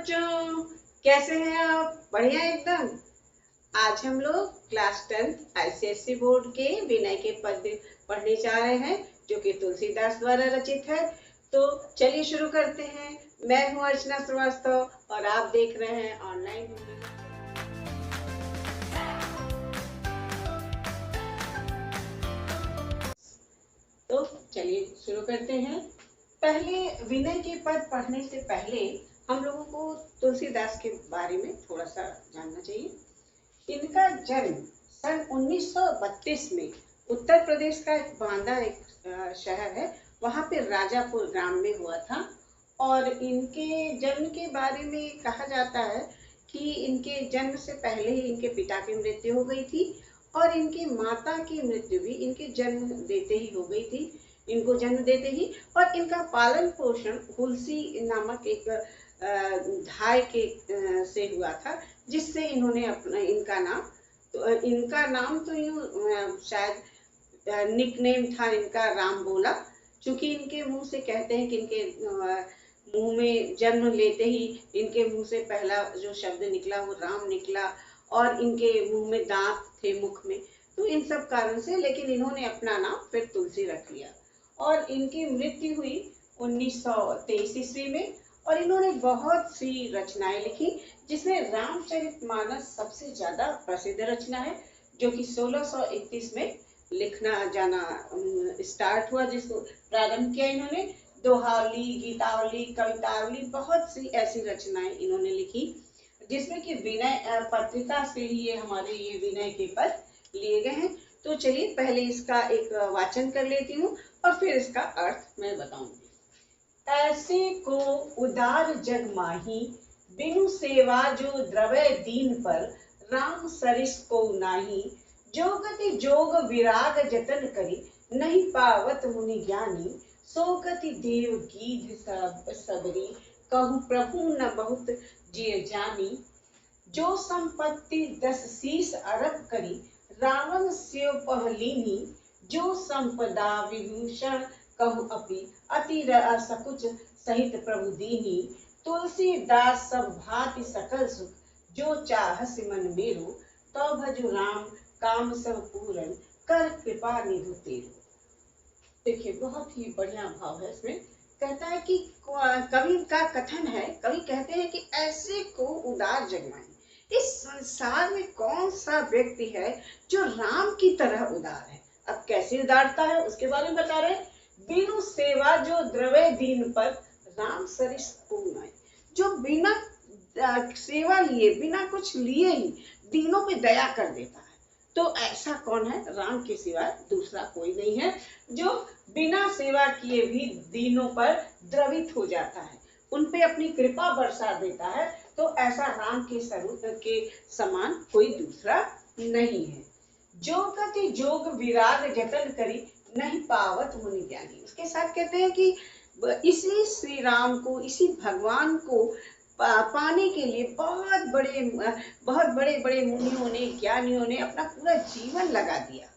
बच्चों, कैसे हैं आप? बढ़िया एकदम। आज हम लोग क्लास 10 आईसीएसई बोर्ड के विनय के पद्य पढ़ने जा रहे हैं, जो कि तुलसीदास द्वारा रचित है। तो चलिए शुरू करते हैं। मैं हूँ अर्चना श्रीवास्तव और आप देख रहे हैं ऑनलाइन हिंदी। तो चलिए शुरू करते हैं। पहले विनय के पद पढ़ने से पहले हम लोगों को तुलसीदास के बारे में थोड़ा सा जानना चाहिए। इनका जन्म सन 1932 में उत्तर प्रदेश का एक बांदा शहर है, वहाँ पे राजापुर ग्राम में हुआ था। और इनके जन्म के बारे में कहा जाता है कि इनके जन्म से पहले ही इनके पिता की मृत्यु हो गई थी और इनकी माता की मृत्यु भी इनके जन्म देते ही हो गई थी, इनको जन्म देते ही। और इनका पालन पोषण हुलसी नामक एक धाय के से हुआ था, जिससे इन्होंने अपना इनका नाम तो यूं शायद निकनेम था इनका राम बोला, क्योंकि इनके मुंह से कहते हैं कि इनके मुंह में जन्म लेते ही इनके मुंह से पहला जो शब्द निकला वो राम निकला और इनके मुंह में दांत थे मुख में, तो इन सब कारण से लेकिन इन्होंने अपना नाम फिर तुलसी रख लिया। और इनकी मृत्यु हुई 1923 ईस्वी में और इन्होंने बहुत सी रचनाएं लिखी, जिसमें रामचरितमानस सबसे ज्यादा प्रसिद्ध रचना है, जो कि 1631 में लिखना जाना स्टार्ट हुआ, जिसको प्रारंभ किया इन्होंने। दोहावली, गीतावली, कवितावली, बहुत सी ऐसी रचनाएं इन्होंने लिखी, जिसमें कि विनय पत्रिका से ही ये विनय के पद लिए गए हैं। तो चलिए पहले इसका एक वाचन कर लेती हूँ और फिर इसका अर्थ मैं बताऊंगी। ऐसे को उदार जग माही, बिनु सेवा जो द्रवय दीन पर, राम सरिस को नाही। जो गति जोग विराग जतन करी, नहीं पावत मुनि ज्ञानी। सो गति देव गीध सबरी, कहु प्रभु न बहुत जिय जानी। जो संपत्ति 10 शीस अरब करी, रावण स्यो पहलीनी। जो संपदा विभूषण कहु अपि, अति सकुच सहित प्रभु दीनी। तुलसीदास सब भांति सकल सुख, जो चाहस मन मेरो। तो भजु राम काम सब पूरन, कर कृपा निधु तेरो। देखिए बहुत ही बढ़िया भाव है इसमें। कहता है कि कवि का कथन है, कवि कहते हैं कि ऐसे को उदार जगमाई, इस संसार में कौन सा व्यक्ति है जो राम की तरह उदार है। अब कैसी उदारता है उसके बारे में बता रहे। बिनु सेवा जो द्रवे दीन पर, राम सरिस को नाई। जो बिना सेवा लिए, बिना कुछ लिए ही दीनों पे दया कर देता है, तो ऐसा कौन है? राम के सिवाय दूसरा कोई नहीं है, जो बिना सेवा किए भी दीनों पर द्रवित हो जाता है, उन पे अपनी कृपा बरसा देता है। तो ऐसा राम के स्वरूप के समान कोई दूसरा नहीं है। जो गति जोग विराग जतन करी, नहीं पावत मुनि ज्ञानी। उसके साथ कहते हैं कि इसी श्री राम को, इसी भगवान को पाने के लिए बहुत बड़े बड़े मुनियों ने, ज्ञानियों ने अपना पूरा जीवन लगा दिया।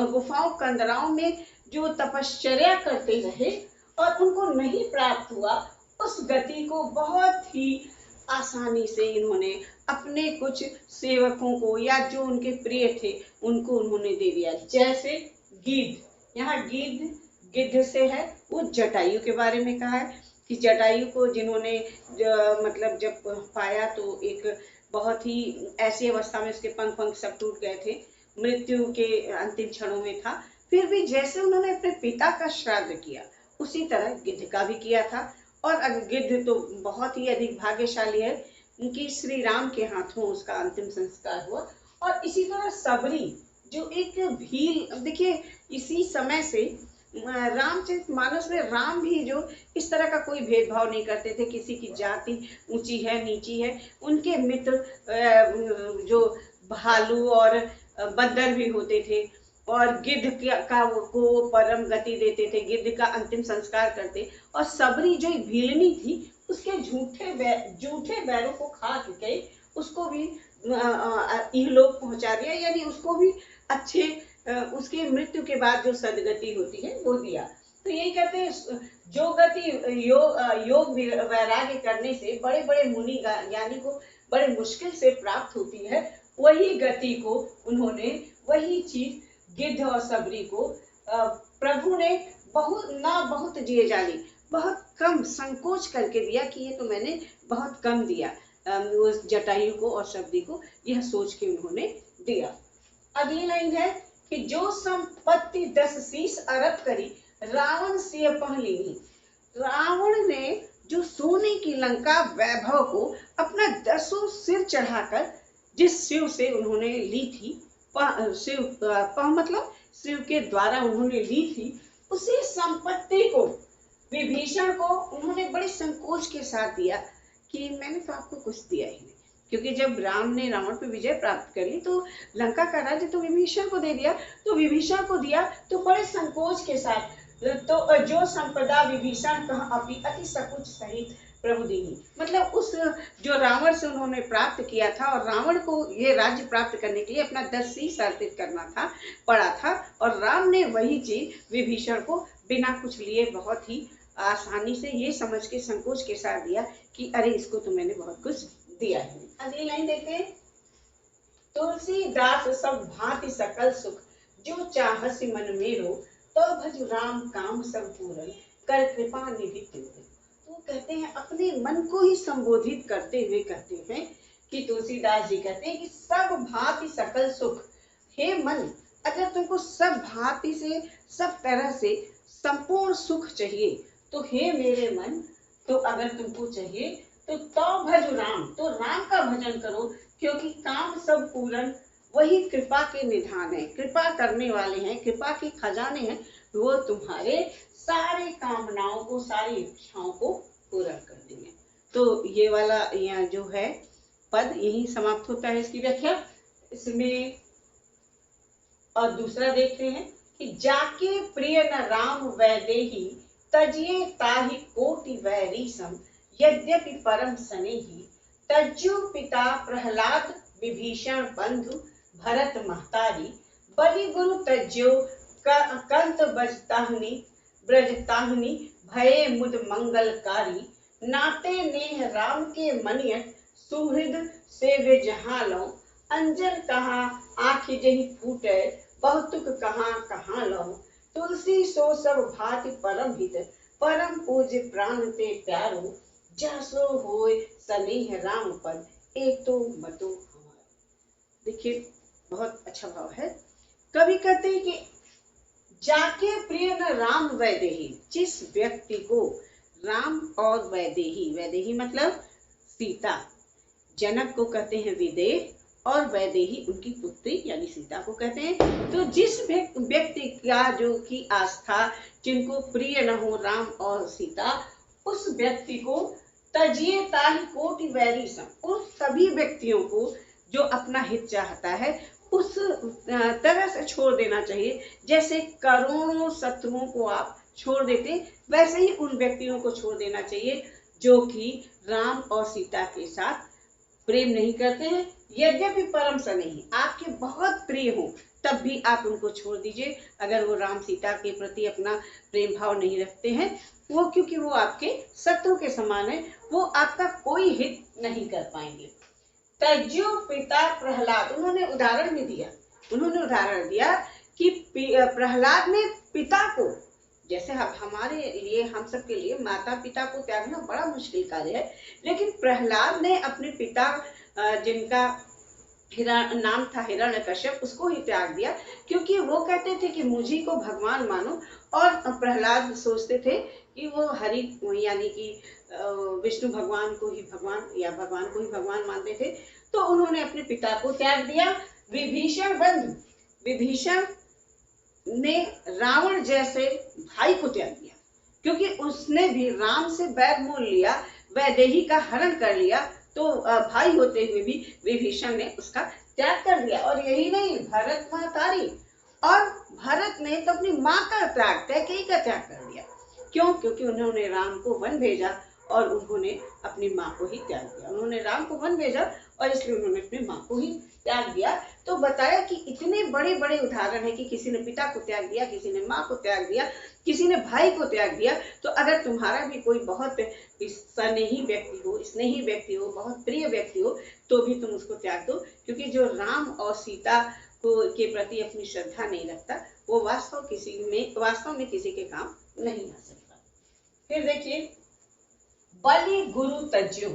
गुफाओं कंदराओं में जो तपश्चर्या करते रहे और उनको नहीं प्राप्त हुआ, उस गति को बहुत ही आसानी से इन्होंने अपने कुछ सेवकों को या जो उनके प्रिय थे उनको उन्होंने दे दिया। जैसे गिद्ध, यहाँ गिद्ध से है, वो जटायु के बारे में कहा है कि जटायु को जिन्होंने मतलब जब पाया तो एक बहुत ही ऐसी अवस्था में उसके पंख सब टूट गए थे, मृत्यु के अंतिम क्षणों में था। फिर भी जैसे उन्होंने अपने पिता का श्राद्ध किया, उसी तरह गिद्ध का भी किया था। और गिद्ध तो बहुत ही अधिक भाग्यशाली है, उनकी श्री राम के हाथों उसका अंतिम संस्कार हुआ। और इसी तरह सबरी जो एक भील, देखिए इसी समय से रामचरितमानस में राम भी जो इस तरह का कोई भेदभाव नहीं करते थे, किसी की जाति ऊंची है नीची है। उनके मित्र जो भालू और बंदर भी होते थे और गिद्ध को परम गति देते थे, गिद्ध का अंतिम संस्कार करते। और सबरी जो भीलनी थी, उसके झूठे बैरों को खा के उसको भी इहलोक पहुंचा दिया, यानी उसको भी अच्छे उसकी मृत्यु के बाद जो सदगति होती है वो दिया। तो यही कहते हैं, जो गति योग वैराग्य करने से बड़े बड़े मुनि ज्ञानी को बड़े मुश्किल से प्राप्त होती है, वही गति को उन्होंने, वही चीज गिद्ध और सबरी को प्रभु ने बहुत दिए जानी, बहुत कम संकोच करके दिया कि ये तो मैंने बहुत कम दिया, उस जटायु को और शबरी को, यह सोच के उन्होंने दिया। अगली लाइन है कि जो संपत्ति 10 शीश अरब करी रावण से पहली। रावण ने जो सोने की लंका वैभव को अपना 10 सिर चढ़ाकर जिस शिव से उन्होंने ली थी, मतलब शिव के द्वारा उन्होंने ली थी, उसी संपत्ति को विभीषण को उन्होंने बड़े संकोच के साथ दिया कि मैंने तो आपको कुछ दिया ही नहीं, क्योंकि जब राम ने रावण पर विजय प्राप्त कर ली तो लंका का राज्य तो विभीषण को दे दिया, तो विभीषण को दिया तो बड़े संकोच के साथ, तो जो संपदा विभीषण कहा अपनी अति सकुच सहित प्रभु दीनी, मतलब उस जो रावण से उन्होंने प्राप्त किया था, और रावण को ये राज्य प्राप्त करने के लिए अपना 10 शीश अर्पित करना था पड़ा था, और राम ने वही चीज विभीषण को बिना कुछ लिए बहुत ही आसानी से ये समझ के संकोच के साथ दिया कि अरे इसको तो मैंने बहुत कुछ दिया है। अगली लाइन देखें, तुलसीदास सब भांति सकल सुख जो चाहसी मन मेरो, तो भज राम काम सब पूरन कर कृपा निधि तुम। तो कहते हैं अपने मन को ही संबोधित करते हुए कहते हैं कि तुलसीदास जी कहते हैं कि सब भांति सकल सुख, हे मन, अगर तुमको सब भांति से, सब तरह से संपूर्ण सुख चाहिए, तो हे मेरे मन, तो अगर तुमको चाहिए तो भज राम, तो राम का भजन करो, क्योंकि काम सब पूरन, वही कृपा के निधान है, कृपा करने वाले हैं, कृपा के खजाने हैं, वो तुम्हारे सारे कामनाओं को, सारी इच्छाओं को पूरा कर देंगे। तो ये वाला यहाँ जो है पद यही समाप्त होता है इसकी व्याख्या। इसमें और दूसरा देखते हैं कि जाके प्रिय न राम वैदेही, तजिए ताहि कोटि वैरी सम, यद्यपि परम स्नेही, तज्जु पिता प्रहलाद विभीषण बंधु भरत महतारी, बलि गुरु तज्जो कंत बजताहनी ब्रजताहनी, भये मुद मंगलकारी, नाते नेह राम के मनियत, सुहृद से वे जहाँ लो, अंजन कहा आँखि जही फूटे, बहुतुक कहाँ लो, तुलसी सो सब भांति परम हित, परम पूज्य प्राण ते प्यारो, जसो होय स्नेह राम पद, एक तो बतो हमारा। देखिए बहुत अच्छा भाव है। कवि कहते हैं कि जाके प्रिय न राम वैदेही, जिस व्यक्ति को राम और वैदेही, वैदेही मतलब सीता, जनक को कहते हैं विदेह, और वैदेही उनकी पुत्री यानी सीता को कहते हैं। तो जिस व्यक्ति का जो की आस्था, जिनको प्रिय न हो राम और सीता, उस व्यक्ति को तजिए ताहि कोटि वैरी सम, उन सभी व्यक्तियों को जो अपना हित चाहता है उस तरह से छोड़ देना चाहिए, जैसे करोड़ों शत्रुओं को आप छोड़ देते, वैसे ही उन व्यक्तियों को छोड़ देना चाहिए जो कि राम और सीता के साथ प्रेम नहीं करते हैं। यद्यपि परम स्नेही, आपके बहुत प्रिय हो, तब भी आप उनको छोड़ दीजिए, अगर वो राम सीता के प्रति अपना प्रेम भाव नहीं रखते हैं, वो क्योंकि वो आपके शत्रु के समान है, वो आपका कोई हित नहीं कर पाएंगे। तज्जो पिता प्रहलाद, उन्होंने उदाहरण भी दिया, उन्होंने उदाहरण दिया कि प्रहलाद ने पिता को, जैसे हमारे लिए, हम सब के लिए माता पिता को त्यागना बड़ा मुश्किल कार्य है, लेकिन प्रहलाद ने अपने पिता जिनका नाम था हिरण्यकश्यप, उसको ही त्याग दिया, क्योंकि वो कहते थे कि मुझी को भगवान मानो, और प्रहलाद सोचते थे कि वो हरि यानी कि विष्णु भगवान को ही भगवान, या भगवान को ही भगवान मानते थे। तो उन्होंने अपने पिता को त्याग दिया। विभीषण बंधु, विभीषण ने रावण जैसे भाई को त्याग दिया, क्योंकि उसने भी राम से बैर मोल लिया, वैदेही का हरण कर लिया, तो भाई होते हुए भी विभीषण ने उसका त्याग कर दिया। और यही नहीं, भरत महतारी, और भरत ने तो अपनी माँ का त्याग, कैकेयी का त्याग कर दिया। क्यों? क्योंकि उन्होंने राम को वन भेजा और उन्होंने अपनी माँ को ही त्याग दिया। उन्होंने राम को वन भेजा और इसलिए उन्होंने अपनी माँ को ही त्याग दिया। तो बताया कि इतने बड़े बड़े उदाहरण है कि किसी ने पिता को त्याग दिया, किसी ने माँ को त्याग दिया, किसी ने भाई को त्याग दिया। तो अगर तुम्हारा भी कोई बहुत स्नेही व्यक्ति हो, स्नेही व्यक्ति हो, बहुत प्रिय व्यक्ति हो, तो भी तुम उसको त्याग दो, क्योंकि जो राम और सीता को के प्रति अपनी श्रद्धा नहीं रखता, वो वास्तव में किसी के काम नहीं आ सकता। फिर देखिए, बलि गुरु तज्यो,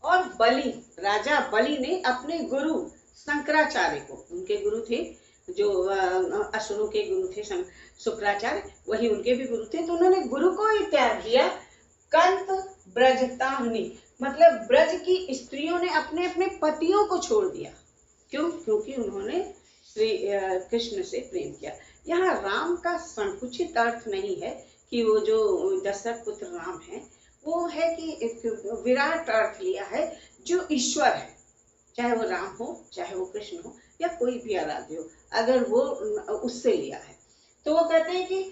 और बलि, राजा बलि ने अपने गुरु शंकराचार्य को, उनके गुरु थे जो असुरों के गुरु थे शुक्राचार्य, वही उनके भी गुरु थे, तो उन्होंने गुरु को ही त्याग दिया। कंत ब्रजताहनी, मतलब ब्रज की स्त्रियों ने अपने अपने पतियों को छोड़ दिया। क्यों? क्योंकि उन्होंने श्री कृष्ण से प्रेम किया। यहाँ राम का संकुचित अर्थ नहीं है कि वो जो दशरथ पुत्र राम है, वो है कि एक विराट अर्थ लिया है, जो ईश्वर है, चाहे वो राम हो, चाहे वो कृष्ण हो, या कोई भी आराध्य हो, अगर वो उससे लिया है। तो वो कहते हैं कि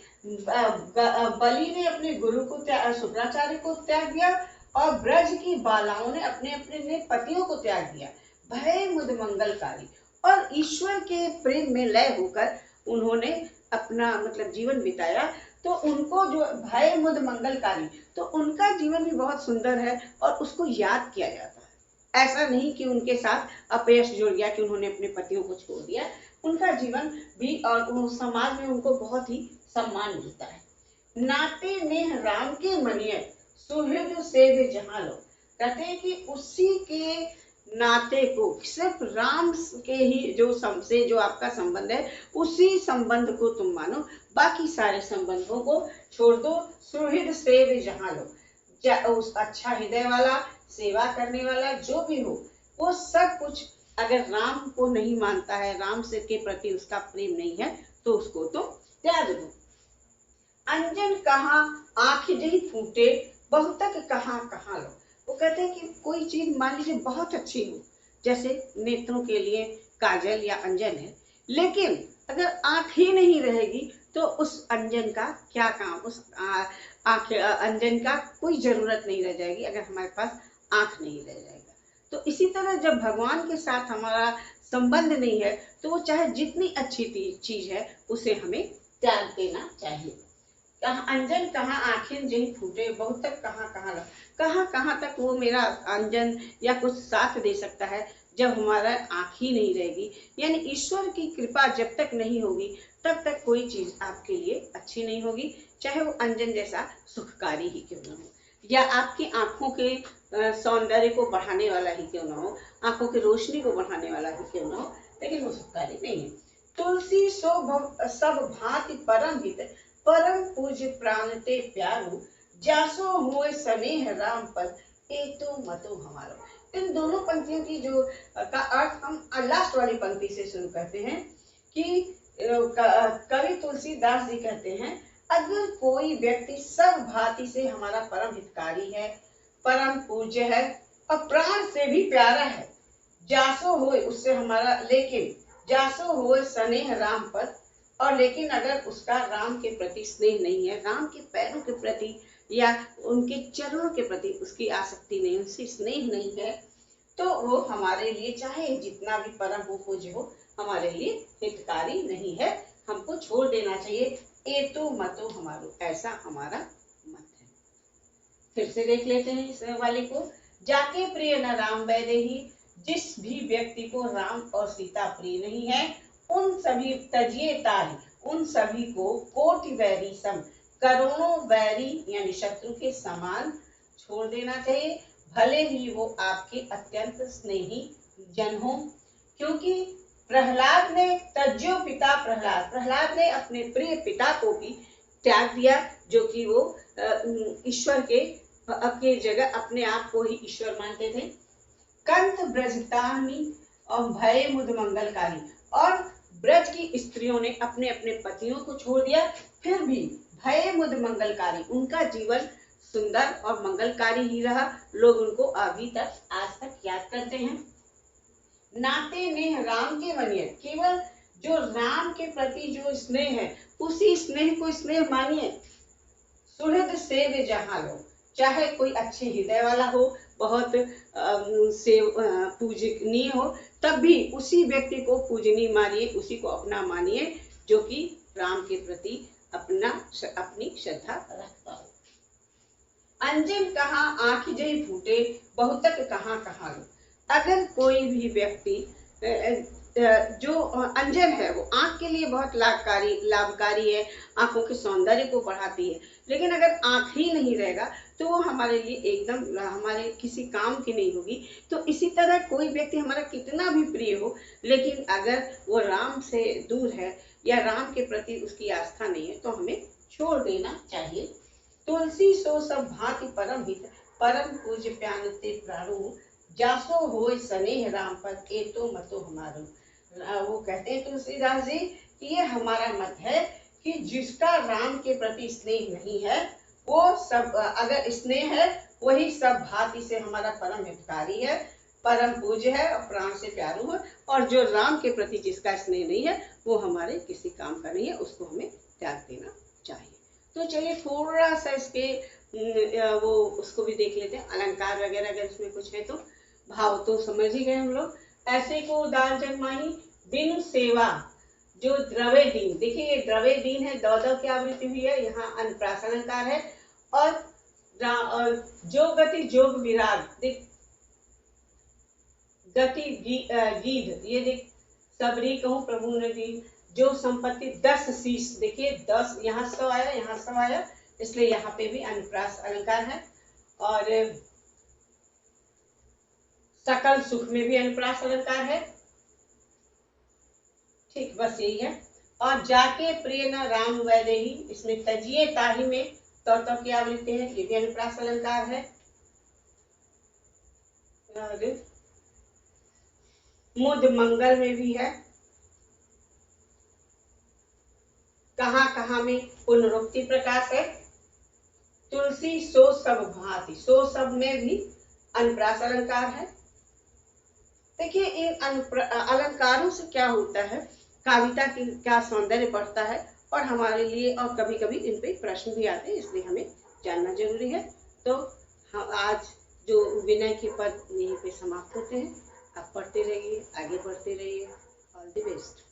बलि ने अपने गुरु को शुक्राचार्य को त्याग दिया, और ब्रज की बालाओं ने अपने अपने पतियों को त्याग दिया। भय मुद मंगलकारी, और ईश्वर के प्रेम में लय होकर उन्होंने अपना मतलब जीवन बिताया। तो उनको जो भय मुद मंगलकारी, तो उनका जीवन भी बहुत सुंदर है और उसको याद किया जाता है। ऐसा नहीं कि उनके साथ अपयश जुड़ गया कि उन्होंने अपने पतियों को छोड़ दिया। उनका जीवन भी और समाज में उनको बहुत ही सम्मान मिलता है। नाते नेह राम के मनिय सुहृद सेव जहां लो, कहते हैं कि उसी के नाते को, सिर्फ राम के ही जो आपका संबंध है, उसी संबंध को तुम मानो, बाकी सारे संबंधों को छोड़ दो। सुहृद सेव जहां लो, उस अच्छा हृदय वाला, सेवा करने वाला जो भी हो, वो सब कुछ अगर राम को नहीं मानता है, राम से के प्रति उसका प्रेम नहीं है, तो उसको तो त्याग दो। अंजन कहाँ आँख जही फूटे, बहुतक कहाँ कहाँ लो। वो कहते हैं कि कोई चीज मान लीजिए बहुत अच्छी हो, जैसे नेत्रों के लिए काजल या अंजन है, लेकिन अगर आँख ही नहीं रहेगी तो उस अंजन का क्या काम, उस अंजन का कोई जरूरत नहीं रह जाएगी अगर हमारे पास आँख नहीं रह जाएगा। तो इसी तरह जब भगवान के साथ हमारा संबंध नहीं है, तो वो चाहे जितनी अच्छी चीज है उसे हमें त्याग देना चाहिए। अंजन कहाँ आँखें जही फूटे, बहुत तक कहाँ कहाँ तक वो मेरा अंजन या कुछ साथ दे सकता है, जब हमारा आँख ही नहीं रहेगी। यानी ईश्वर की कृपा जब तक नहीं होगी, तब तक कोई चीज आपके लिए अच्छी नहीं होगी, चाहे वो अंजन जैसा सुखकारी ही क्यों ना हो, या आपकी आंखों के सौंदर्य को बढ़ाने वाला ही क्यों ना हो, आंखों की रोशनी को बढ़ाने वाला ही क्यों ना हो, लेकिन वो सुखकारी नहीं है। तुलसी सो सब भांति परम हित, परम पूज्य प्राण ते प्यारो, जासो होए स्नेह राम पद, एतो मतो हमारो। इन दोनों पंक्तियों की जो का अर्थ हम लास्ट वाली पंक्ति से शुरू करते हैं कि कवि तुलसीदास जी कहते हैं, अगर कोई व्यक्ति सब भांति से हमारा परम हितकारी है, परम पूज्य है और प्राण से भी प्यारा है, जासो होए उससे हमारा, लेकिन जासो होए स्नेह राम पद, और लेकिन अगर उसका राम के प्रति स्नेह नहीं है, राम के पैरों के प्रति या उनके चरणों के प्रति उसकी आसक्ति नहीं, उससे स्नेह नहीं है, तो वो हमारे लिए चाहे जितना भी परम हो पूज्य हो, हमारे लिए हितकारी नहीं है, हमको छोड़ देना चाहिए। एतो मतो हमारो, ऐसा हमारा मत है। फिर से देख लेते हैं इस वाले को। जाके प्रिय न राम वैदेही, जिस भी व्यक्ति को राम और सीता प्रिय नहीं है, उन सभी तजिए तारी, उन सभी को कोटि वैरी सम, करोड़ों वैरी यानी शत्रु के समान छोड़ देना चाहिए, भले ही वो आपके अत्यंत स्नेही जन हो। क्योंकि प्रहलाद ने तज्यो पिता प्रहलाद ने अपने प्रिय पिता को भी त्याग दिया, जो कि वो ईश्वर के अपनी जगह अपने आप को ही ईश्वर मानते थे। कंत ब्रजतानी और भय मुद मंगलकारी, और ब्रज की स्त्रियों ने अपने अपने पतियों को छोड़ दिया, फिर भी भय मुद मंगलकारी, उनका जीवन सुंदर और मंगलकारी ही रहा, लोग उनको अभी तक आज तक याद करते हैं। नाते नेह राम के मनिय, केवल जो राम के प्रति जो स्नेह है, उसी स्नेह को स्नेह मानिए। सुहृद सेव जहां लो, चाहे कोई अच्छे हृदय वाला हो, बहुत पूजनीय हो, तब भी उसी व्यक्ति को पूजनीय मानिए, उसी को अपना मानिए जो कि राम के प्रति अपनी श्रद्धा रखता हो। अंजन कहाँ आँख जई फूटे, बहुतक कहाँ कहाँ लो। अगर कोई भी व्यक्ति जो अंजन है वो आँख के लिए बहुत लाभकारी है, आँखों के सौंदर्य को बढ़ाती है, लेकिन अगर आँख ही नहीं रहेगा तो वो हमारे लिए एकदम हमारे किसी काम की नहीं होगी। तो इसी तरह कोई व्यक्ति हमारा कितना भी प्रिय हो, लेकिन अगर वो राम से दूर है या राम के प्रति उसकी आस्था नहीं है तो हमें छोड़ देना चाहिए। तुलसी सो सब भांति परम हित, परम पूज्य प्यानते प्राणु, जासो होय स्नेह राम पर, ए तो मतो हमारो। वो कहते हैं तुलसीदास जी कि ये हमारा मत है कि जिसका राम के प्रति स्नेह नहीं है, वो सब अगर स्नेह है वही सब भांति से हमारा परम हितकारी है, परम पूज्य है और प्राण से प्यारू है। और जो राम के प्रति जिसका स्नेह नहीं है वो हमारे किसी काम का नहीं है, उसको हमें त्याग देना चाहिए। तो चलिए थोड़ा सा इसके वो उसको भी देख लेते हैं, अलंकार वगैरह अगर इसमें कुछ है तो। भाव तो समझ ही गए हम लोग। ऐसे को दाल जन्माही बिनु सेवा, जो द्रवे दीन, देखिए ये द्रवे दीन है, दौ की आवृत्ति हुई है, यहाँ अनुप्रास अलंकार है। और जो गति जोग विराग, देख गति गीध, ये देख सबरी कहूँ प्रभु ने दी, जो संपत्ति 10 शीश, देखिए 10 यहाँ 100 आया, यहाँ 100 आया, इसलिए यहाँ पे भी अनुप्रास अलंकार है। और सकल सुख में भी अनुप्रास अलंकार है। ठीक, बस यही है। और जाके प्रिय न राम वैदेही, इसमें तजिए ताही में तो की आवृत्ति है, ये भी अनुप्रास अलंकार है। और मुद मंगल में भी है। कहाँ कहाँ में पुनरुक्ति प्रकाश है। तुलसी सो सब भांति, सो सब में भी अनुप्रास अलंकार है। देखिए इन अलंकारों से क्या होता है, कविता की क्या सौंदर्य बढ़ता है, और हमारे लिए और कभी कभी इन पे प्रश्न भी आते हैं, इसलिए हमें जानना जरूरी है। तो हम आज जो विनय के पद यहीं पे समाप्त होते हैं। आप पढ़ते रहिए, आगे बढ़ते रहिए। All the best.